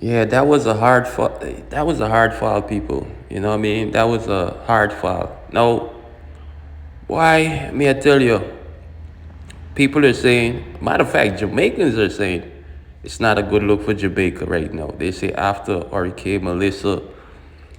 Yeah, that was a hard fall. That was a hard fall, people. You know what I mean? That was a hard fall. Now, why? Me, I tell you, people are saying. Matter of fact, Jamaicans are saying it's not a good look for Jamaica right now. They say after Hurricane Melissa,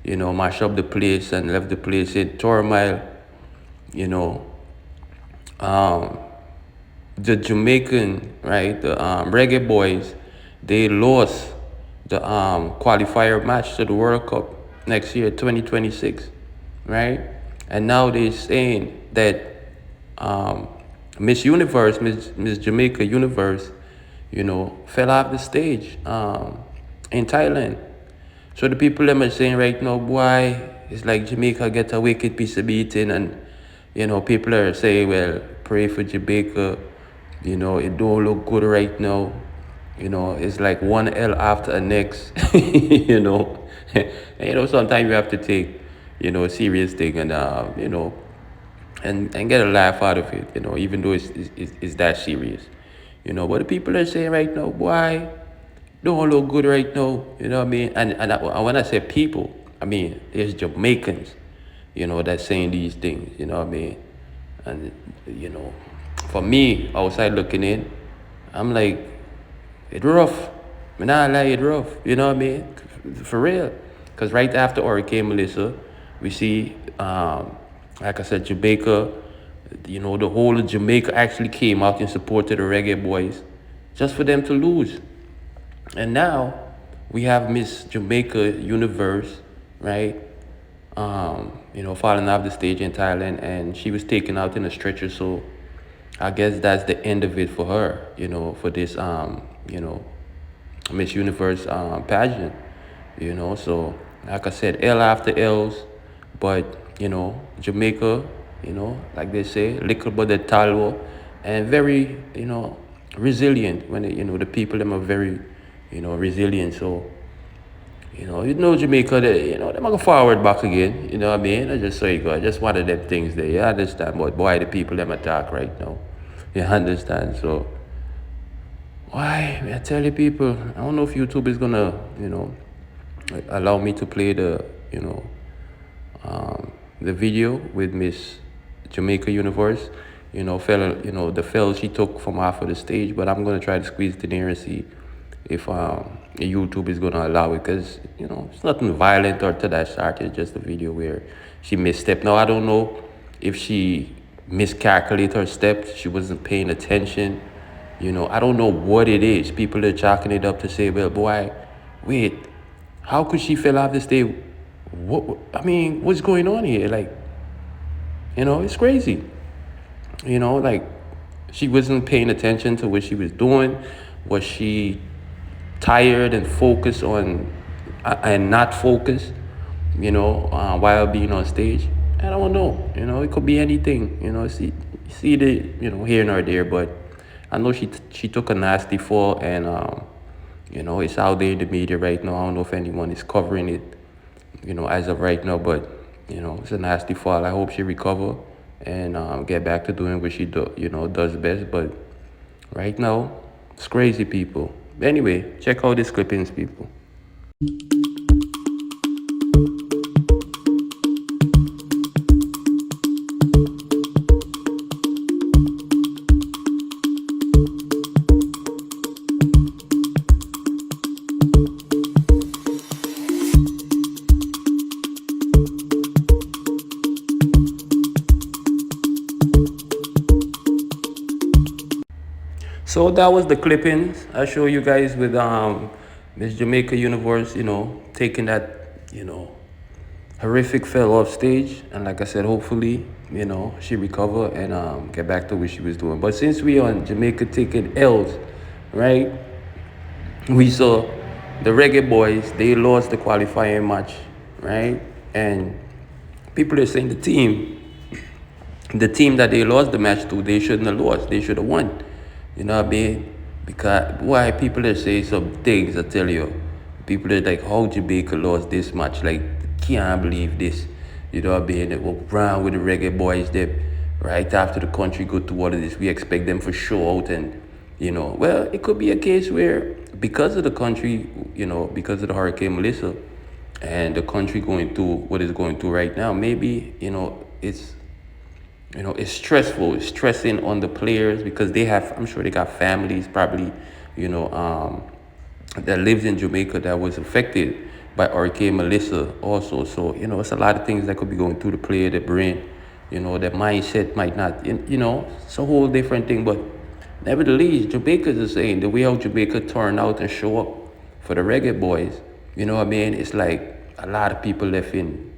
mash up the place and left the place in turmoil. You know, um, the Jamaican, right, the Reggae Boys, they lost the qualifier match to the World Cup next year, 2026, right? And now they're saying that um, Miss Universe, Miss Jamaica Universe, fell off the stage in Thailand. So the people them are saying right now, boy, it's like Jamaica get a wicked piece of beating, and people are saying, well, pray for Jamaica. It don't look good right now. It's like one L after the next. And, sometimes you have to take, a serious thing and and get a laugh out of it. Even though it's that serious. But the people are saying right now, boy, don't look good right now. You know what I mean? And when I say people, I mean it's Jamaicans, that's saying these things. You know what I mean? And you know, for me, outside looking in, I'm like, it rough. Me not lie, it rough. You know what I mean? For real. Because right after Hurricane Melissa, we see, like I said, Jamaica. The whole of Jamaica actually came out in support of the Reggae Boys, just for them to lose. And now we have Miss Jamaica Universe, right? Falling off the stage in Thailand, and she was taken out in a stretcher. So I guess that's the end of it for her, for this, Miss Universe pageant, So like I said, L after L's, but Jamaica, like they say, little but the talwo, and very, resilient. When the people them are very, resilient. So Jamaica, they're going forward back again. You know what I mean? I just say, God, just one of them things there. You understand? But boy, the people them attack right now. You understand? So why? I tell you, people, I don't know if YouTube is gonna, allow me to play the video with Miss Jamaica Universe. The fell she took from off of the stage, but I'm gonna try to squeeze it in here and see if YouTube is gonna allow it, because it's nothing violent or to that sort. It's just a video where she misstepped. Now I don't know if she miscalculated her steps. She wasn't paying attention. I don't know what it is. People are chalking it up to say, well, boy, wait, how could she fell off the stage? What? I mean, what's going on here? Like, it's crazy. Like she wasn't paying attention to what she was doing. Was she tired and focused on and not focused? While being on stage. I don't know. It could be anything. See the here nor there, but I know she took a nasty fall, and it's out there in the media right now. I don't know if anyone is covering it, as of right now, but it's a nasty fall. I hope she recover and get back to doing what she does best. But right now, it's crazy, people. Anyway, check out these clippings, people. So that was the clippings I show you guys with Miss Jamaica Universe, taking that, horrific fell off stage. And like I said, hopefully, she recover and get back to what she was doing. But since we on Jamaica taking L's, right? We saw the Reggae Boys, they lost the qualifying match, right? And people are saying the team that they lost the match to, they shouldn't have lost. They should have won. You know what I mean? Because why people are saying some things, I tell you. People are like, how Jamaica lost this match? Like, can't believe this. You know what I mean? They walk around with the Reggae Boys there right after the country go to all of this. We expect them for show out, and well, it could be a case where because of the country, because of the Hurricane Melissa and the country going through what it's going through right now, maybe, it's stressful. It's stressing on the players because I'm sure they got families probably, that lives in Jamaica that was affected by Hurricane Melissa also. So, it's a lot of things that could be going through the player, the brain, their mindset might not, it's a whole different thing. But nevertheless, Jamaica's the same. The way how Jamaica turn out and show up for the Reggae Boys, it's like a lot of people left in,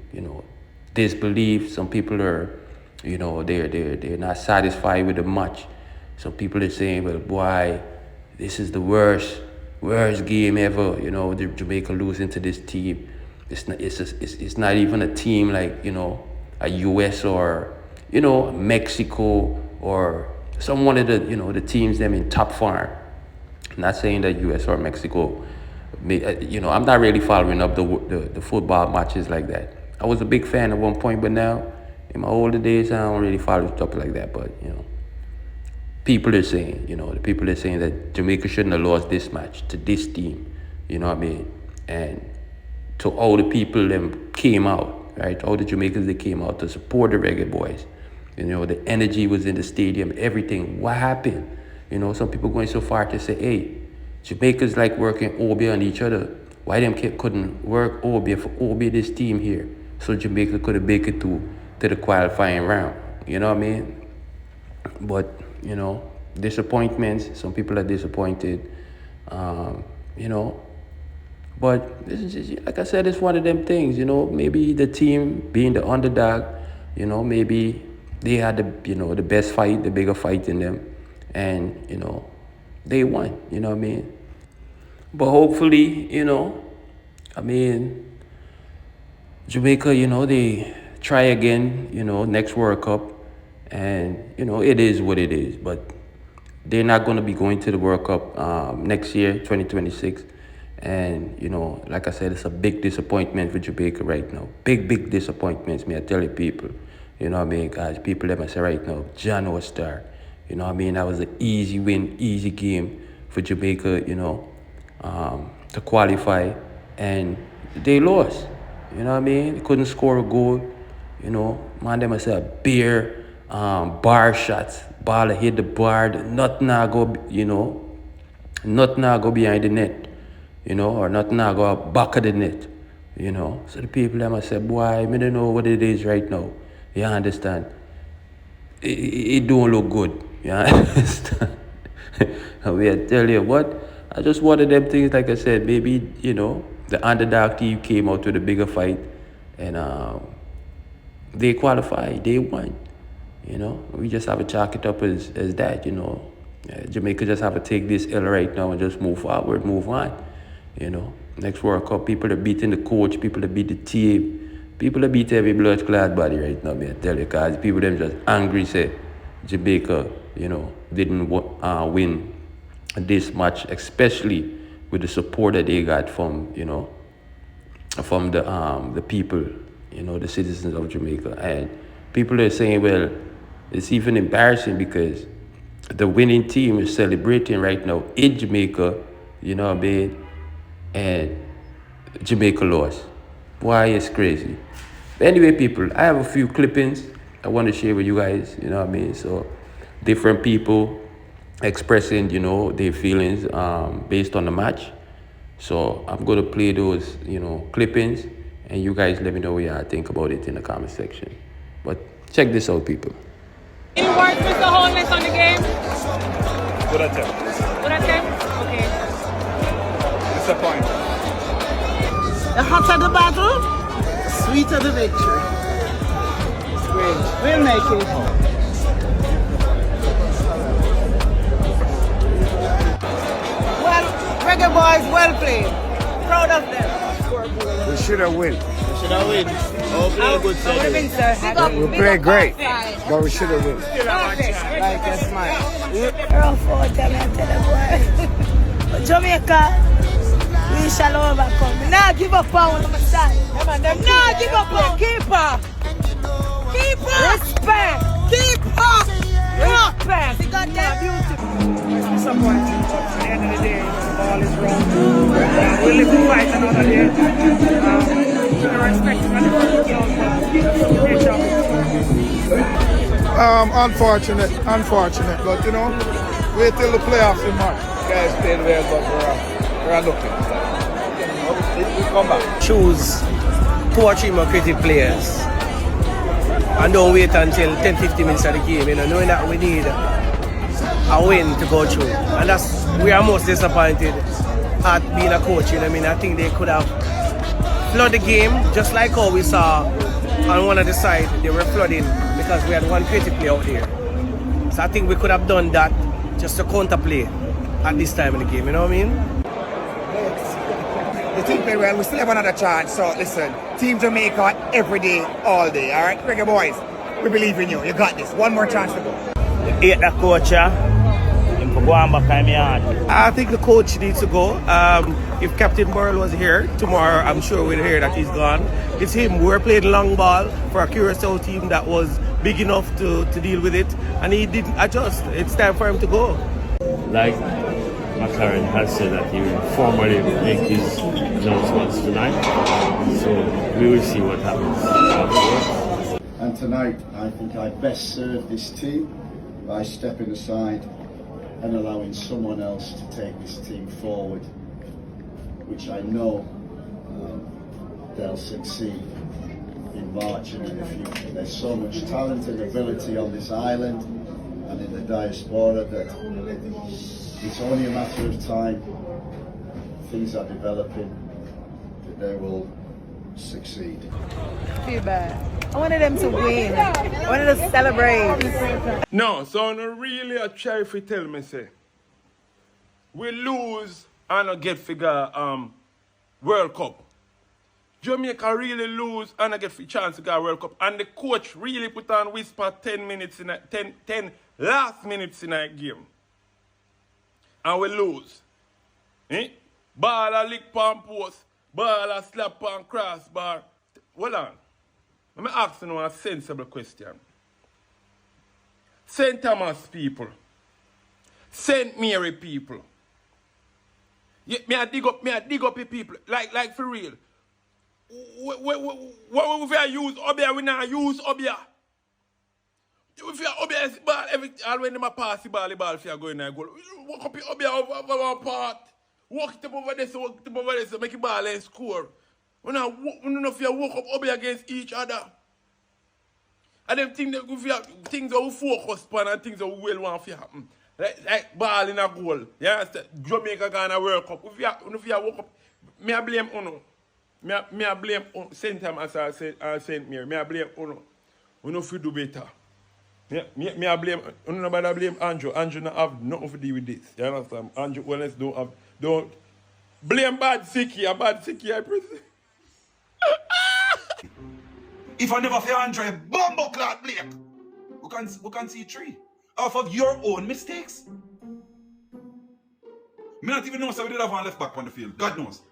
disbelief. Some people are, they're not satisfied with the match. Some people are saying, well, boy, this is the worst game ever. The Jamaica losing to this team. It's not even a team like, a US or, Mexico or one of the, the teams them in top farm. I'm not saying that US or Mexico, I'm not really following up the football matches like that. I was a big fan at one point, but now in my older days, I don't really follow stuff like that. But, people are saying, the people are saying that Jamaica shouldn't have lost this match to this team, and to all the people that came out, right? All the Jamaicans that came out to support the Reggae Boys. The energy was in the stadium, everything. What happened? Some people going so far to say, hey, Jamaicans like working OB on each other. Why them couldn't work OB for OB this team here? So Jamaica could have make it to the qualifying round. You know what I mean? But, disappointments. Some people are disappointed. But this is just, like I said, it's one of them things. Maybe the team being the underdog, maybe they had the best fight, the bigger fight in them, and they won. You know what I mean? But hopefully, Jamaica, they try again, next World Cup, and it is what it is. But they're not going to be going to the World Cup next year, 2026. And, like I said, it's a big disappointment for Jamaica right now. Big disappointments, I tell you people. Guys? People let me say right now, John was star. That was an easy win, easy game for Jamaica, to qualify. And they lost. They couldn't score a goal. Man, they must have beer, bar shots. Ball hit the bar, nothing now go, nothing now go behind the net. Or nothing now go back of the net, So the people that must say, boy, I don't know what it is right now. You understand? It don't look good. You understand? I tell you what, I just wanted them things, like I said, maybe, the underdog team came out with a bigger fight and they qualified, they won. We just have to chalk it up as that, Jamaica just have to take this L right now and just move forward, move on. Next World Cup, people are beating the coach, people are beating the team, people are beating every blood clad body right now, I tell you, because people them just angry, say Jamaica, didn't win this match, especially with the support that they got from, from the people, the citizens of Jamaica. And people are saying, well, it's even embarrassing because the winning team is celebrating right now in Jamaica, and Jamaica lost. Why? It's crazy. But anyway, people, I have a few clippings I want to share with you guys, So different people expressing, their feelings based on the match. So I'm going to play those, clippings, and you guys let me know what you think about it in the comment section. But check this out, people. Any words, Mr. Holness, on the game? Good attempt. Good attempt? Okay. Disappointing. The hotter the battle, sweeter the victory. It's great. We'll make it. Well, Reggae Boys, well played. Proud of them. We should have win. Should I win? Oh, good sir. We played great, but we should have win. Like a smile. Rough out them, I tell them, boy. Jamaica, we shall overcome. Now give up on my side. Now give up on keeper. Respect. Keeper. Respect. You got that beautiful. It's disappointing, but at the end of the day, the ball is wrong. We live to fight another day. I respect Unfortunate, but you know, wait till the playoffs in March. Guys played well, but we're looking. We come back. Choose 2 or 3 more creative players and don't wait until 10-15 minutes of the game, you know, knowing that we need a win to go through. And that's we are most disappointed at being a coach, you know what I mean? I think they could have flooded the game just like how we saw on one of the side they were flooding because we had one creative player out there. So I think we could have done that just to counterplay at this time in the game, you know what I mean? The team played well. We still have another chance. So listen, Team Jamaica every day, all day. All right, Reggae Boys, we believe in you. You got this. One more chance to go. Hate that coach, I think the coach needs to go. If Captain Burrell was here tomorrow, I'm sure we'll hear that he's gone. It's him. We're playing long ball for a Curacao team that was big enough to deal with it, and he didn't adjust. It's time for him to go. Like McLaren has said that he will formally make his announcements tonight, so we will see what happens afterwards. And tonight, I think I best served this team by stepping aside and allowing someone else to take this team forward, which I know they'll succeed in March and in the future. There's so much talent and ability on this island and in the diaspora that it's only a matter of time. Things are developing, that they will succeed. Feel bad. I wanted them to win. I wanted to celebrate. No, so no really a try if you tell me say we lose and I get figure World Cup. Jamaica really lose and I get a chance to get World Cup. And the coach really put on whisper 10 minutes in a 10 last minutes in a game. And we lose. Eh? Ball a lick pan post, ball a slap on crossbar. Hold on. Let me ask you a sensible question. St. Thomas people, St. Mary people. Yeah, me a dig up the people. Like for real. What we use Obia, we not use Obia. If you Obia ball every all when them a pass the ball if you go in and goal. Walk up your Obia over one part. Walk it up over there, so make the ball and score. We don't know if you walk up against each other. And them things that we focus on and things that we will want to happen. Like ball in a goal. You understand? Jamaica gonna World Cup. If you walk up, me I blame Uno. Me I blame St. Thomas and St. Mary. Me I blame Uno. Uno if you do better. Me I blame Uno. Nobody blame Andrew. Andrew don't have nothing to do with this. You understand? Andrew Wallace don't blame bad sicky. A bad sicky I presume. If I never feel Andre, bumbo clot Blake, we can see 3 off of your own mistakes. Me not even know so we did have one left back on the field. God knows.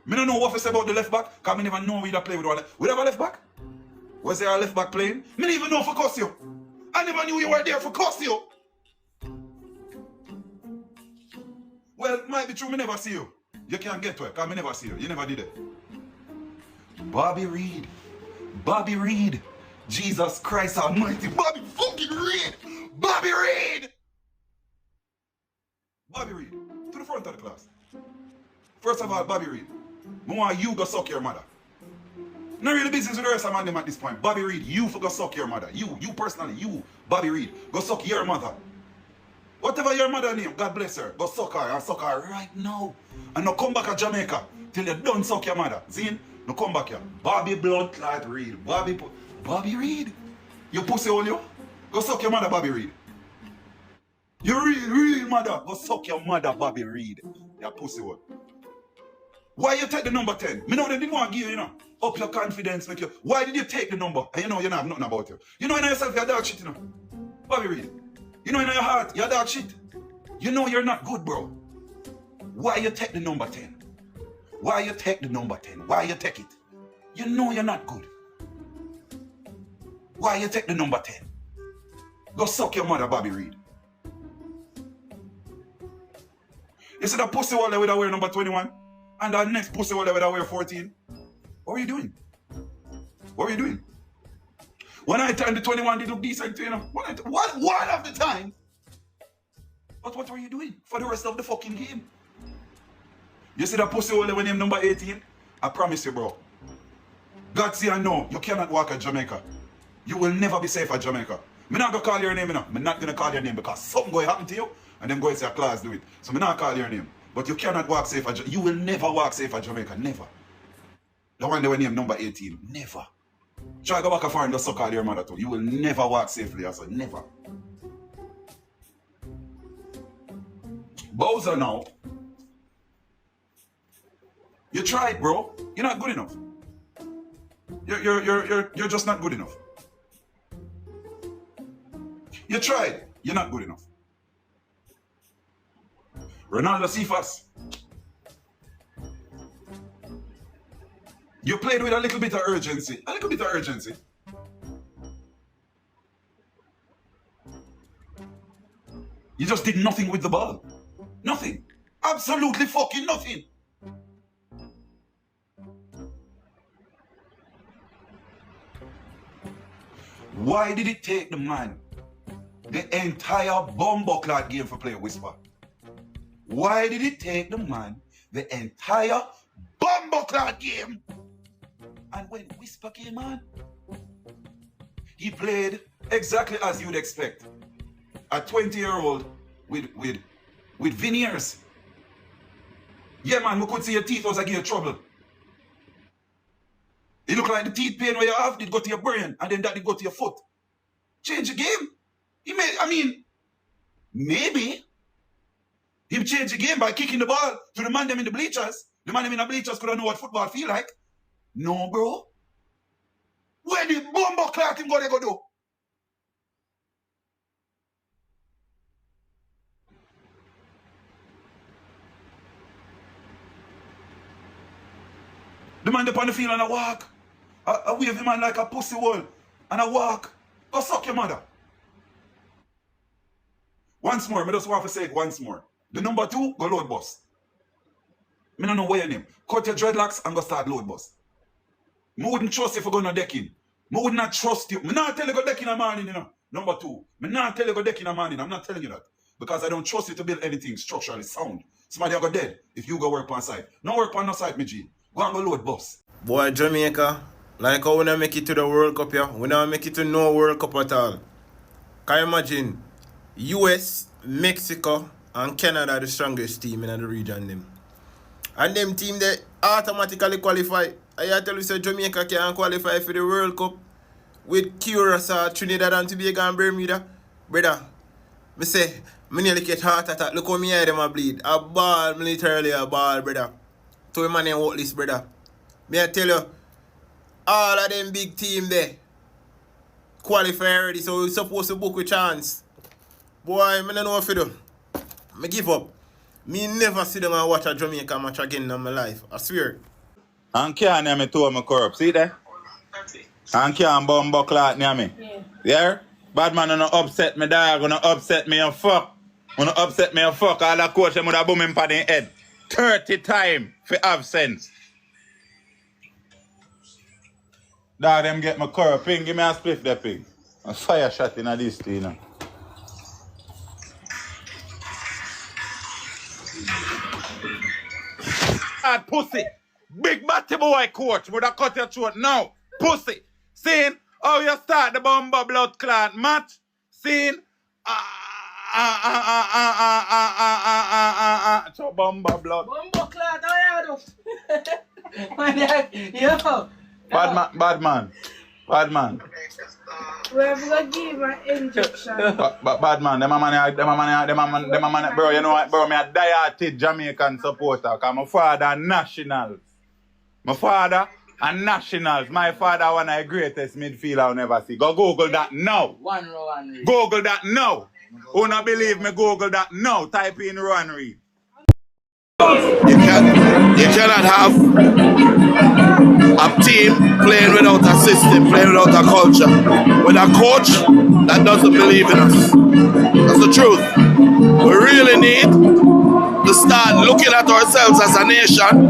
Me don't know what to say about the left back, because me never know we play with one. We have a left back? Was there a left back playing? Me don't even know for cost you. I never knew you were there for cost you. Well, it might be true, me never see you. You can't get to it, because me never see you. You never did it. Bobby Reed. Bobby Reed. Jesus Christ Almighty. Bobby fucking Reed. Bobby Reed. Bobby Reed. To the front of the class. First of all, Bobby Reed. I want you go suck your mother. Not really business with the rest of them at this point. Bobby Reed, you for go suck your mother. You personally, you, Bobby Reed, go suck your mother. Whatever your mother name, God bless her. Go suck her and suck her right now. And now come back to Jamaica till you done suck your mother. See? No come back here. Bobby Blood Clot Reed. Bobby Reed. You pussy all you? Go suck your mother, Bobby Reed. You real mother. Go suck your mother, Bobby Reed. You pussy all. Why you take the number 10? Me know they didn't want to give you, up your confidence. Make you. Why did you take the number? And you know have nothing about you. You know in yourself you're dog shit, Bobby Reed. You know in your heart you're dog shit. You know you're not good, bro. Why you take the number 10? Why you take the number 10? Why you take it? You know you're not good. Why you take the number 10? Go suck your mother, Bobby Reed. You see that pussy wall there with that wear number 21? And the next pussy whatever that wear 14. What were you doing? What were you doing? When I turned to 21, they look decent to you know. One of the time. But what were you doing for the rest of the fucking game? You see that pussy hole when him number 18? I promise you, bro. God see I know you cannot walk at Jamaica. You will never be safe at Jamaica. I'm not gonna call your name, you know. I'm not gonna call your name because something going to happen to you and them going to say a class do it. So I'm not call your name. But you cannot walk safe at Jamaica. You will never walk safe at Jamaica. Never. The one that were named number 18. Never. Try go back a far and just suck all your mother too. You will never walk safely, I said. Never. Bowser now. You tried, bro. You're not good enough. You're just not good enough. You tried. You're not good enough. Ronaldo Cephas. You played with a little bit of urgency. A little bit of urgency. You just did nothing with the ball. Nothing. Absolutely fucking nothing. Why did it take the man the entire bumbuckler game for play Whisper? Why did it take the man the entire bumbuckler game? And when Whisper came on, he played exactly as you'd expect. A 20-year-old with veneers. Yeah, man, we could see your teeth was like your trouble. It looked like the teeth pain where you have did go to your brain and then that did go to your foot. Change the game. Maybe he changed the game by kicking the ball to the man them in the bleachers. The man them in the bleachers couldn't know what football feel like. No, bro. Where the bumbo clock him go do? The man up on the field and I walk. I wave him on like a pussy wall. And I walk. Go suck your mother. Once more, I just want to say it once more. The number 2, go load bus. I don't know where your name. Cut your dreadlocks and go start load bus. I wouldn't trust you for going to decking. I would not trust you. I not tell you go deck in the morning, you know. Number 2. I not tell you go deck in the morning. I'm not telling you that. Because I don't trust you to build anything structurally sound. Somebody will go dead if you go work on site. No work on no site, my G. Go and go load bus. Boy, Jamaica, like how we don't make it to the World Cup, yeah? We don't make it to no World Cup at all. Can you imagine? US, Mexico, and Canada are the strongest team in the region. Them. And them team, they automatically qualify. I tell you, say Jamaica can qualify for the World Cup with Curacao, Trinidad and Tobago and Bermuda. Brother, I say, I nearly get heart attack. Look how me eye them a bleed. A ball, literally a ball, brother. To a man in what list, brother. Me I tell you, all of them big team there qualify already, so we're supposed to book with chance. Boy, I don't know what to do. I give up. Me never see them and watch a Jamaica match again in my life. I swear. And can't near me to my corrupt. See there? And can't bumbo clot near me. Yeah? Bad man gonna upset me, dog. Gonna upset me and fuck. Gonna upset me and fuck. All the coach them would have boom him for the head. 30 times for absence. Dog, them get my corrupt. Ping, give me a spliff there, ping. A fire shot in this thing, you know. Pussy. Big batty boy coach. Would have cut your throat now. Pussy. Seeing how you start the bomber blood clot match. Seeing so bomber blood. Bomber clot, how you do? Yo. Bad man. We're gonna give an injection. Bad man, them a man, bro, you know what, bro, me a diehard Jamaican supporter, because my father nationals. My father and nationals. My father one of the greatest midfielder I'll never see. Go Google that now. One Reed. Google that now. Who not believe me, Google that now. Type in Rowan Reed. You cannot have a team playing without a system, playing without a culture, with a coach that doesn't believe in us. That's the truth. We really need to start looking at ourselves as a nation,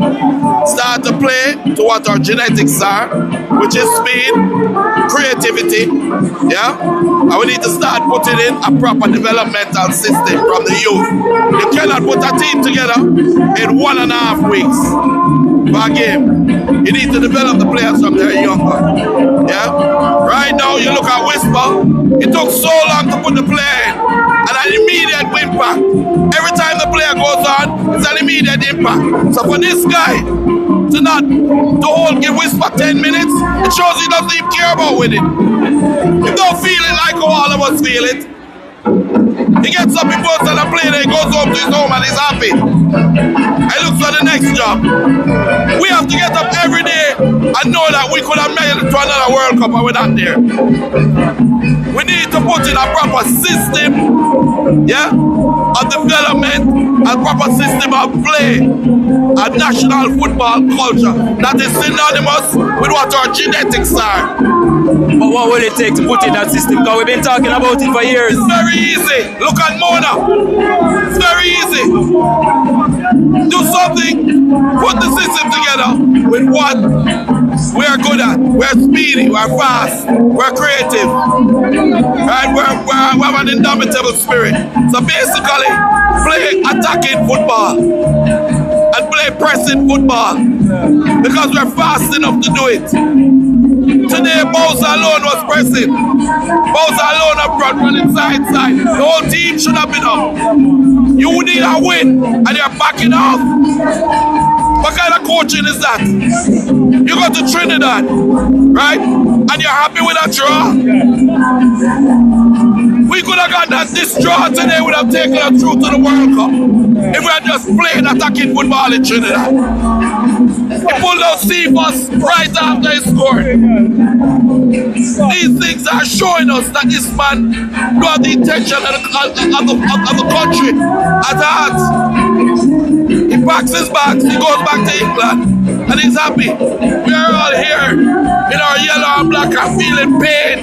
start to play to what our genetics are, which is speed, creativity, yeah? And we need to start putting in a proper developmental system from the youth. You cannot put a team together in 1.5 weeks for a game. You need to develop the players from their younger, yeah? Right now, you look at Whisper, it took so long to put the player in, and an immediate impact. Every time the player goes on, it's an immediate impact. So for this guy to not give Whisper 10 minutes, it shows he doesn't even care about winning. He don't feel it like how all of us feel it. He gets up, he puts on a play, then he goes home to his home and he's happy. I look for the next job. We have to get up every day and know that we could have made it to another World Cup and we're not there. We need to put in a proper system, yeah, of development, a proper system of play, a national football culture that is synonymous with what our genetics are. But what will it take to put in that system? Because we've been talking about it for years. It's very easy. Look at Mona. It's very easy. Do something. Put the system together with what we're good at. We're speedy. We're fast. We're creative. Right? We have an indomitable spirit. So basically, play attacking football and play pressing football because we're fast enough to do it. Today, Bowser alone was pressing. Bowser alone up front, running side. The whole team should have been up. You need a win, and you're backing off. What kind of coaching is that? You go to Trinidad, right? And you're happy with a draw? We could have got this draw today, would have taken us through to the World Cup if we had just played attacking football in Trinidad. He pulled out Cephas right after he scored. These things are showing us that this man got the intention of the country at heart. He packs his bags, he goes back to England, and he's happy. We are all here in our yellow and black and feeling pain.